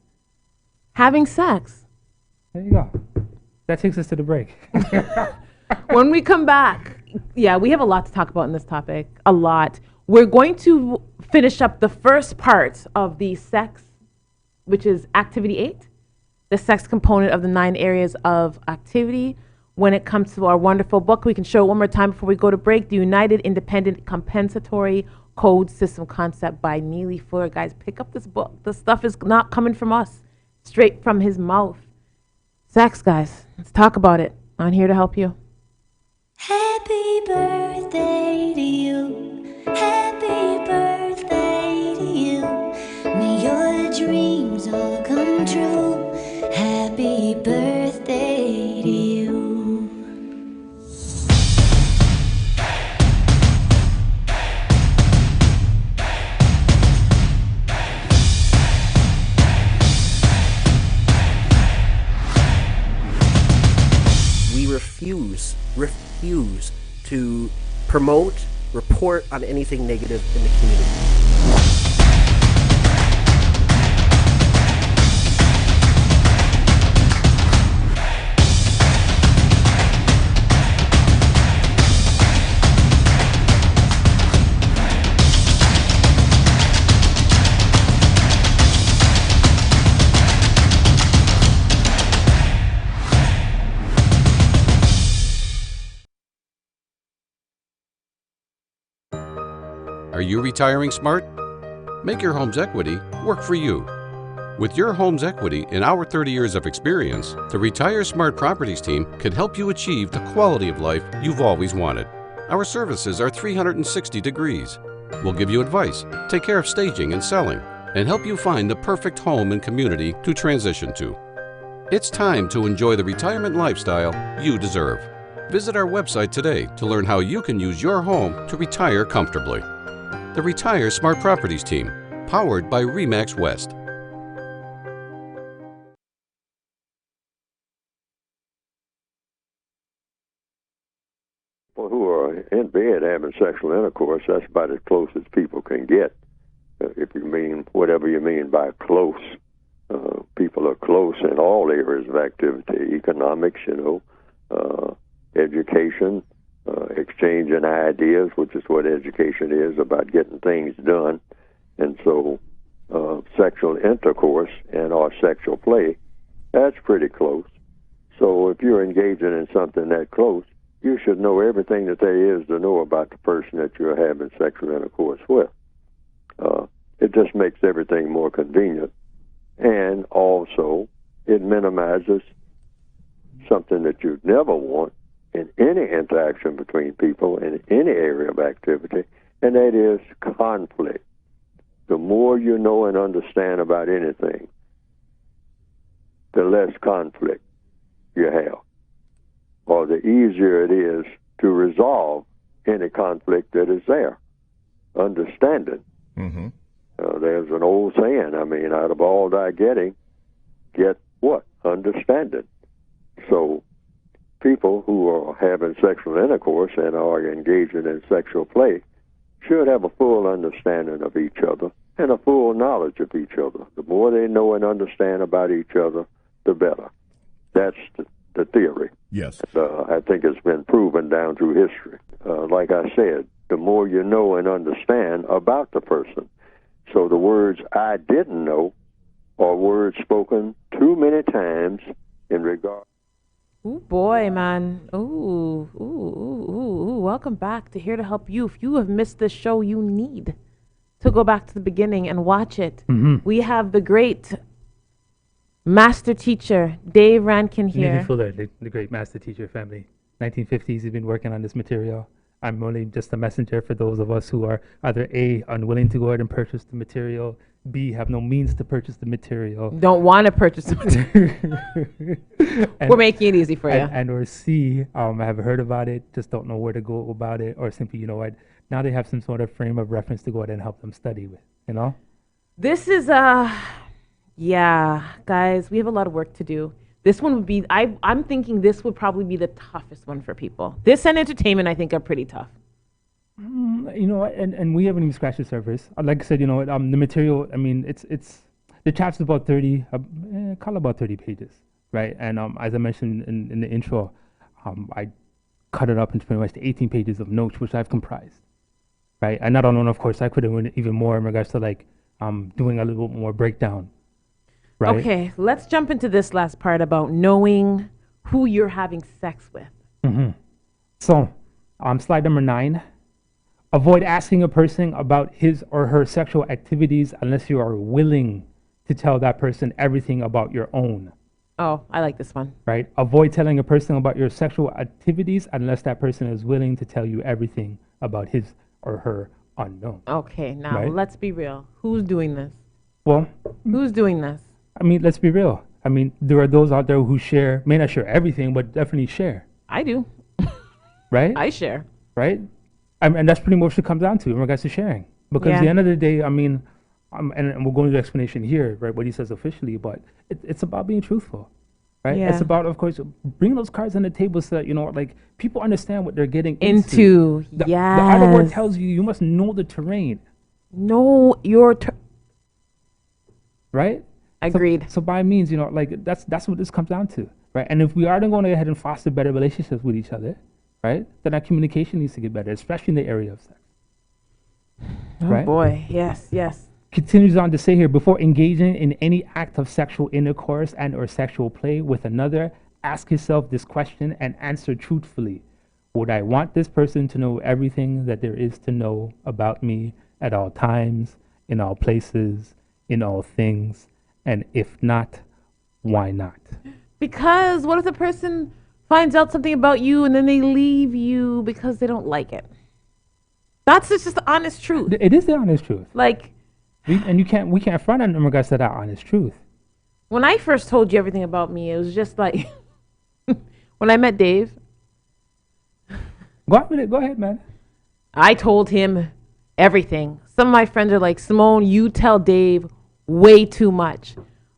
Speaker 3: Having sex.
Speaker 4: There you go. That takes us to the break.
Speaker 3: When we come back, yeah, we have a lot to talk about in this topic. A lot. We're going to finish up the first part of the sex, which is activity 8, the sex component of the 9 areas of activity. When it comes to our wonderful book, we can show it one more time before we go to break. The United Independent Compensatory Code System Concept by Neely Fuller. Guys, pick up this book. The stuff is not coming from us, straight from his mouth. Sex, guys. Let's talk about it. I'm here to help you.
Speaker 10: Happy birthday to you. Happy birthday to you. May your dreams all come true. Happy birthday to you.
Speaker 7: We refuse to promote, report on anything negative in the community.
Speaker 6: Are you retiring smart? Make your home's equity work for you. With your home's equity in our 30 years of experience, the Retire Smart Properties team can help you achieve the quality of life you've always wanted. Our services are 360 degrees. We'll give you advice, take care of staging and selling, and help you find the perfect home and community to transition to. It's time to enjoy the retirement lifestyle you deserve. Visit our website today to learn how you can use your home to retire comfortably. The Retire Smart Properties team, powered by RE/MAX West.
Speaker 2: People who are in bed having sexual intercourse, that's about as close as people can get. If you mean whatever you mean by close, people are close in all areas of activity, economics, education, exchanging ideas, which is what education is, about getting things done. And so sexual intercourse and or sexual play, that's pretty close. So if you're engaging in something that close, you should know everything that there is to know about the person that you're having sexual intercourse with. It just makes everything more convenient. And also, it minimizes something that you'd never want in any interaction between people in any area of activity, and that is conflict. The more you know and understand about anything, the less conflict you have, or the easier it is to resolve any conflict that is there. Understanding.
Speaker 11: Mm-hmm.
Speaker 2: There's an old saying, out of all thy getting, get what? Understanding. So people who are having sexual intercourse and are engaging in sexual play should have a full understanding of each other and a full knowledge of each other. The more they know and understand about each other, the better. That's the theory.
Speaker 11: Yes.
Speaker 2: I think it's been proven down through history. Like I said, the more you know and understand about the person. So the words I didn't know are words spoken too many times in regard.
Speaker 3: Ooh, boy, man. Ooh. Welcome back to Here to Help You. If you have missed this show, you need to go back to the beginning and watch it.
Speaker 4: Mm-hmm.
Speaker 3: We have the great master teacher, Dave Rankin here.
Speaker 4: Neely Fuller, the great master teacher family. 1950s, he's been working on this material. I'm only just a messenger for those of us who are either A, unwilling to go out and purchase the material, B, have no means to purchase the material.
Speaker 3: Don't want to purchase the material. We're making it easy for you.
Speaker 4: And or C, have heard about it, just don't know where to go about it, or simply, now they have some sort of frame of reference to go out and help them study with,
Speaker 3: This is, yeah, guys, we have a lot of work to do. This one would be, I'm thinking this would probably be the toughest one for people. This and entertainment, I think, are pretty tough.
Speaker 4: And we haven't even scratched the surface. Like I said, the material, it's the chapter's about 30, call about 30 pages, right? And as I mentioned in the intro, I cut it up into pretty much 18 pages of notes, which I've comprised, right? And not only, of course, I could have went even more in regards to doing a little bit more breakdown. Right.
Speaker 3: Okay, let's jump into this last part about knowing who you're having sex with.
Speaker 4: Mm-hmm. So, slide number 9. Avoid asking a person about his or her sexual activities unless you are willing to tell that person everything about your own.
Speaker 3: Oh, I like this one.
Speaker 4: Right? Avoid telling a person about your sexual activities unless that person is willing to tell you everything about his or her unknown.
Speaker 3: Okay, now
Speaker 4: right?
Speaker 3: let's be real. Who's doing this?
Speaker 4: Well,
Speaker 3: Who's doing this?
Speaker 4: I mean, let's be real. I mean, there are those out there who may not share everything, but definitely share,
Speaker 3: I do.
Speaker 4: right?
Speaker 3: I share.
Speaker 4: Right? And that's pretty much what it comes down to in regards to sharing. Because at the
Speaker 3: Yeah.
Speaker 4: end of the day, I mean, and we'll go into the explanation here, right, what he says officially, but it's about being truthful, right?
Speaker 3: Yeah.
Speaker 4: It's about, of course, bringing those cards on the table so that, you know, like, people understand what they're getting
Speaker 3: Into.
Speaker 4: The art of war
Speaker 3: Yes.
Speaker 4: tells you must know the terrain,
Speaker 3: Know your
Speaker 4: right?
Speaker 3: Agreed.
Speaker 4: So by means, you know, like, that's what this comes down to, right? And if we are going to go ahead and foster better relationships with each other, right, then our communication needs to get better, especially in the area of sex.
Speaker 3: Oh
Speaker 4: right?
Speaker 3: boy. Yes. Yes.
Speaker 4: Continues on to say here, before engaging in any act of sexual intercourse and or sexual play with another, ask yourself this question and answer truthfully. Would I want this person to know everything that there is to know about me at all times, in all places, in all things? And if not, why not?
Speaker 3: Because what if the person finds out something about you and then they leave you because they don't like it? That's just the honest truth.
Speaker 4: It is the honest truth.
Speaker 3: Like,
Speaker 4: We can't front on in regards to that honest truth.
Speaker 3: when I first told you everything about me, it was just like when I met Dave,
Speaker 4: Go ahead, man.
Speaker 3: I told him everything. Some of my friends are like, Simone, you tell Dave way too much.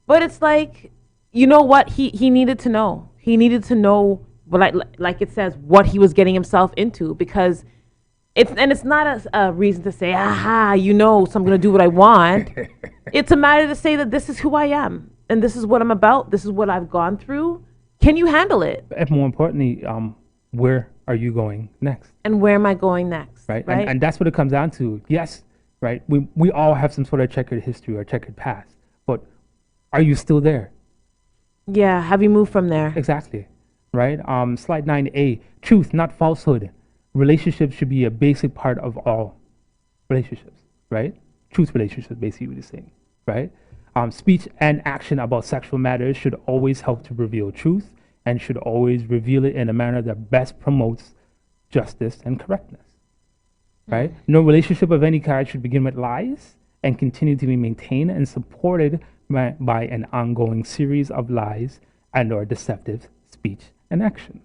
Speaker 3: But it's like, you know what? He needed to know. He needed to know, like it says, what he was getting himself into, because it's not a reason to say, aha, you know, so I'm going to do what I want. It's a matter to say that this is who I am and this is what I'm about. This is what I've gone through. Can you handle it?
Speaker 4: And more importantly, where are you going next?
Speaker 3: And where am I going next?
Speaker 4: Right?
Speaker 3: Right.
Speaker 4: And that's what it comes down to. Yes, right? We all have some sort of checkered history or checkered past, but are you still there?
Speaker 3: Yeah. Have you moved from there?
Speaker 4: Exactly. Right? Slide 9A, truth, not falsehood. Relationships should be a basic part of all relationships, right? Truth relationships, basically what he's saying, right? Speech and action about sexual matters should always help to reveal truth and should always reveal it in a manner that best promotes justice and correctness, right? No relationship of any kind should begin with lies and continue to be maintained and supported by an ongoing series of lies and or deceptive speech and action,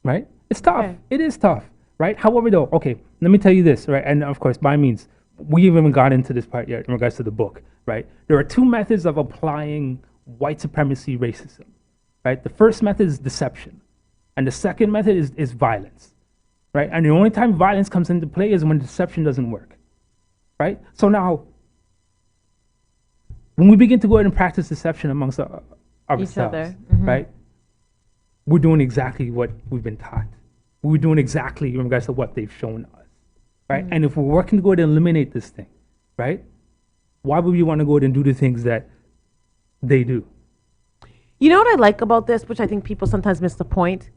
Speaker 4: right? It's tough.
Speaker 3: Okay.
Speaker 4: It is tough, right? However, though, okay, let me tell you this, right? And of course, by means, we haven't even got into this part yet in regards to the book, right? There are two methods of applying white supremacy racism, right? The first method is deception, and the second method is violence, right? And the only time violence comes into play is when deception doesn't work, right? So now, when we begin to go ahead and practice deception amongst ourselves,
Speaker 3: other.
Speaker 4: right? We're doing exactly what we've been taught. We're doing exactly in regards to what they've shown us, right? And if we're working to go ahead and eliminate this thing, right? Why would we want to go ahead and do the things that they do?
Speaker 3: You know what I like about this, which I think people sometimes miss the point,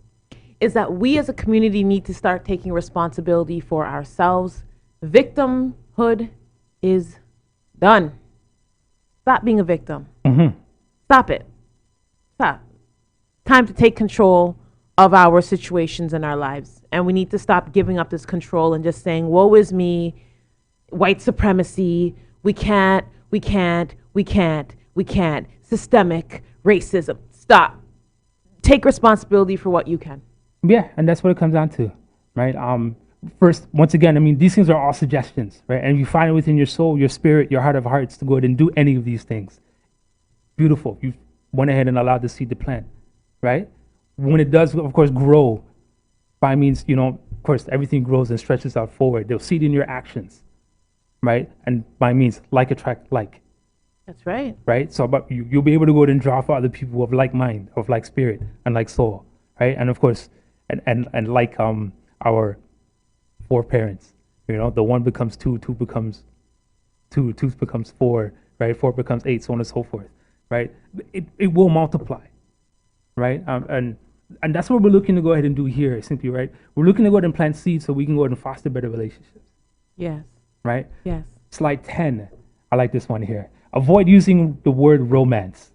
Speaker 3: is that we as a community need to start taking responsibility for ourselves. Victimhood is done. Stop being a victim. Stop it. Stop. Time to take control of our situations in our lives. And we need to stop giving up this control and just saying, woe is me, white supremacy, we can't, systemic racism. Stop. Take responsibility for what you can.
Speaker 4: Yeah, and that's what it comes down to, right? First, once again, I mean, these things are all suggestions, right? And if you find it within your soul, your spirit, your heart of hearts to go ahead and do any of these things, beautiful. You went ahead and allowed the seed to plant, right? When it does, of course, grow, by means, you know, of course, everything grows and stretches out forward. They'll see it in your actions, right? And by means, like attract like.
Speaker 3: That's right.
Speaker 4: Right? So but you'll be able to go ahead and draw for other people of like mind, of like spirit, and like soul, right? And of course, and like our four parents, you know, the one becomes two, two becomes four, right? Four becomes eight, so on and so forth, right? It will multiply, right? And that's what we're looking to go ahead and do here, simply, right? We're looking to go ahead and plant seeds so we can go ahead and foster better relationships,
Speaker 3: Yes.
Speaker 4: right?
Speaker 3: Yes.
Speaker 4: Slide 10, I like this one here. Avoid using the word romance,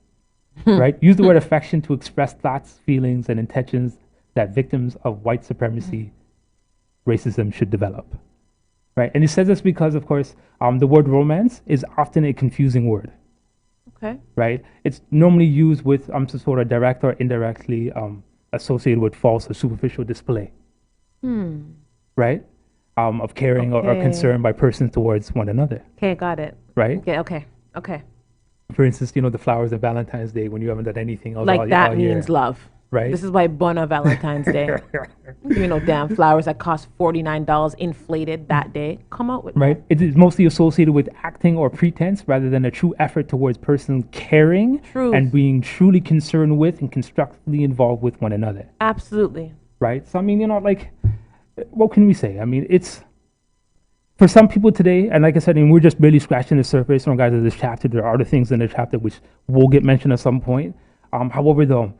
Speaker 4: right? Use the word affection to express thoughts, feelings, and intentions that victims of white supremacy racism should develop, right? And it says this because, of course, the word romance is often a confusing word,
Speaker 3: Okay.
Speaker 4: right? It's normally used with some sort of direct or indirectly associated with false or superficial display, right? Of caring or
Speaker 3: Okay.
Speaker 4: concern by persons towards one another,
Speaker 3: Okay, got it.
Speaker 4: right?
Speaker 3: Okay.
Speaker 4: For instance, the flowers of Valentine's Day when you haven't done anything else
Speaker 3: Like that
Speaker 4: all year,
Speaker 3: means love.
Speaker 4: right?
Speaker 3: This is why Bona Valentine's Day. Give me no damn flowers that cost $49 inflated that day. Come out with
Speaker 4: Right. It is mostly associated with acting or pretense rather than a true effort towards person caring
Speaker 3: Truth.
Speaker 4: and being truly concerned with and constructively involved with one another.
Speaker 3: Absolutely.
Speaker 4: Right. So, I mean, like, what can we say? I mean, it's for some people today, and like I said, we're just barely scratching the surface on guys of this chapter. There are other things in the chapter which will get mentioned at some point. However, though,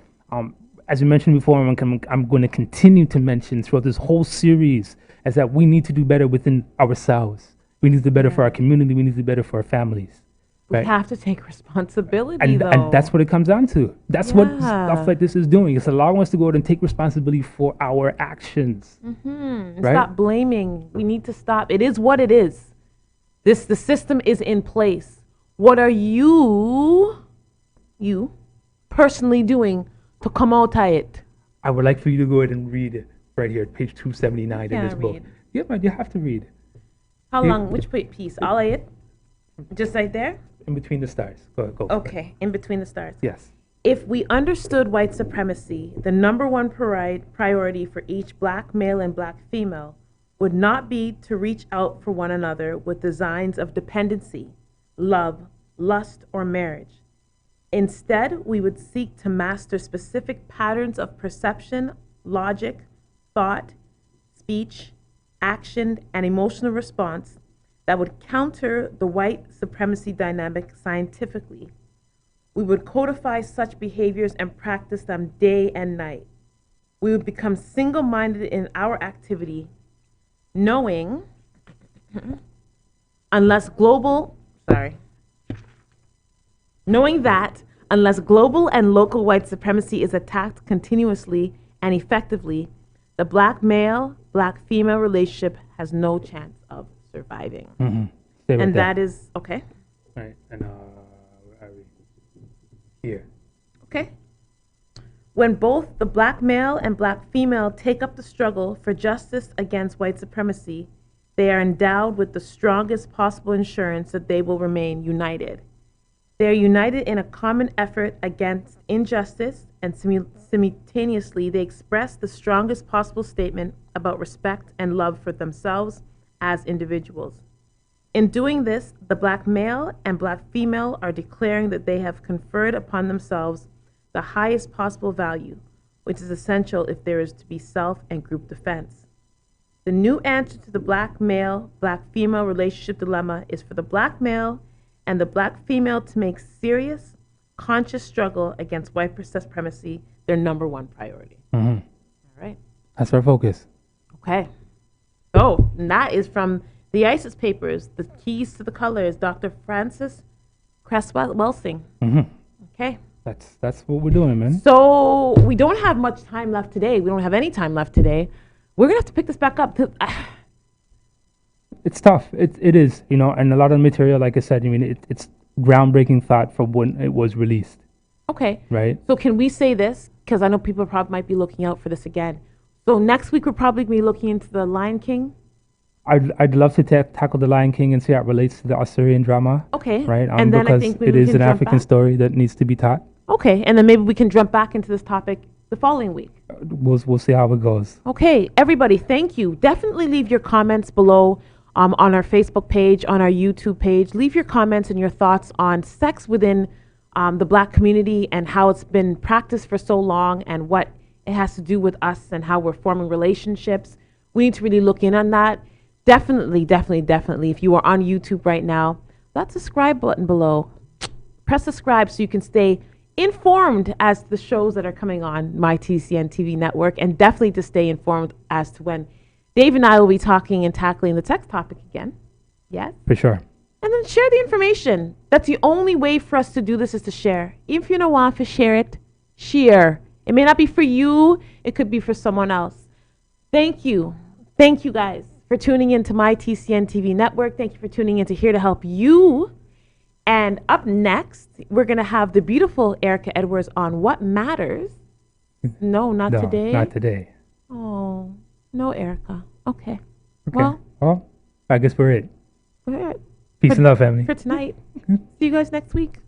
Speaker 4: as we mentioned before, I'm going to continue to mention throughout this whole series is that we need to do better within ourselves. We need to do better for our community. We need to do better for our families.
Speaker 3: We
Speaker 4: Right?
Speaker 3: have to take responsibility,
Speaker 4: And,
Speaker 3: though.
Speaker 4: and that's what it comes down to. That's what
Speaker 3: Yeah.
Speaker 4: stuff like this is doing. It's allowing us to go out and take responsibility for our actions.
Speaker 3: And
Speaker 4: Right?
Speaker 3: stop blaming. We need to stop. It is what it is. The system is in place. What are you personally doing to come out of it?
Speaker 4: I would like for you to go ahead and read it right here, page 279 in
Speaker 3: Can't
Speaker 4: this book.
Speaker 3: read.
Speaker 4: Yeah, man, you have to read.
Speaker 3: How
Speaker 4: You-
Speaker 3: long? Which piece? All of it? Just right there?
Speaker 4: In between the stars. Go.
Speaker 3: Okay, in between the stars.
Speaker 4: Yes.
Speaker 3: If we understood white supremacy, the number one priority for each black male and black female would not be to reach out for one another with designs of dependency, love, lust, or marriage. Instead, we would seek to master specific patterns of perception, logic, thought, speech, action, and emotional response that would counter the white supremacy dynamic scientifically. We would codify such behaviors and practice them day and night. We would become single-minded in our activity, knowing that unless global and local white supremacy is attacked continuously and effectively, the black male, black female relationship has no chance of surviving.
Speaker 4: Stay right
Speaker 3: And
Speaker 4: there.
Speaker 3: that is, okay,
Speaker 4: Right. And where are we? Here.
Speaker 3: okay. When both the black male and black female take up the struggle for justice against white supremacy, they are endowed with the strongest possible assurance that they will remain united. They are united in a common effort against injustice, and simultaneously they express the strongest possible statement about respect and love for themselves as individuals. In doing this, the black male and black female are declaring that they have conferred upon themselves the highest possible value, which is essential if there is to be self and group defense. The new answer to the black male, black female relationship dilemma is for the black male and the black female to make serious, conscious struggle against white supremacy their number one priority. All right.
Speaker 4: That's our focus.
Speaker 3: Okay. So, and that is from the ISIS papers, The Keys to the Colors, Dr. Francis Cress-Welsing. Okay.
Speaker 4: That's what we're doing, man.
Speaker 3: So, we don't have much time left today. We don't have any time left today. We're going to have to pick this back up.
Speaker 4: It's tough. It is, and a lot of the material, like I said, it's groundbreaking thought from when it was released,
Speaker 3: Okay.
Speaker 4: right?
Speaker 3: So, can we say this? Because I know people probably might be looking out for this again. So, next week, we'll probably be looking into The Lion King.
Speaker 4: I'd love to tackle The Lion King and see how it relates to the Assyrian drama.
Speaker 3: Okay.
Speaker 4: Right?
Speaker 3: And then I
Speaker 4: because
Speaker 3: think maybe
Speaker 4: it
Speaker 3: we
Speaker 4: is
Speaker 3: can
Speaker 4: an
Speaker 3: jump
Speaker 4: African
Speaker 3: back.
Speaker 4: story that needs to be taught.
Speaker 3: Okay. And then maybe we can jump back into this topic the following week.
Speaker 4: We'll see how it goes.
Speaker 3: Okay, everybody, thank you. Definitely leave your comments below on our Facebook page, on our YouTube page. Leave your comments and your thoughts on sex within the black community and how it's been practiced for so long and what it has to do with us and how we're forming relationships. We need to really look in on that. Definitely, if you are on YouTube right now, that subscribe button below. Press subscribe so you can stay informed as to the shows that are coming on my TCN TV network, and definitely to stay informed as to when Dave and I will be talking and tackling the sex topic again. Yes?
Speaker 4: For sure.
Speaker 3: And then share the information. That's the only way for us to do this is to share. If you don't want to share it, share. It may not be for you. It could be for someone else. Thank you. Thank you guys for tuning into my TCN TV network. Thank you for tuning in to Here to Help You. And up next, we're going to have the beautiful Erica Edwards on What Matters. No, not today.
Speaker 4: Not today.
Speaker 3: Oh, no, Erica. Okay.
Speaker 4: Okay. Well, I guess we're it.
Speaker 3: We're it.
Speaker 4: Peace and love, family.
Speaker 3: For tonight. See you guys next week.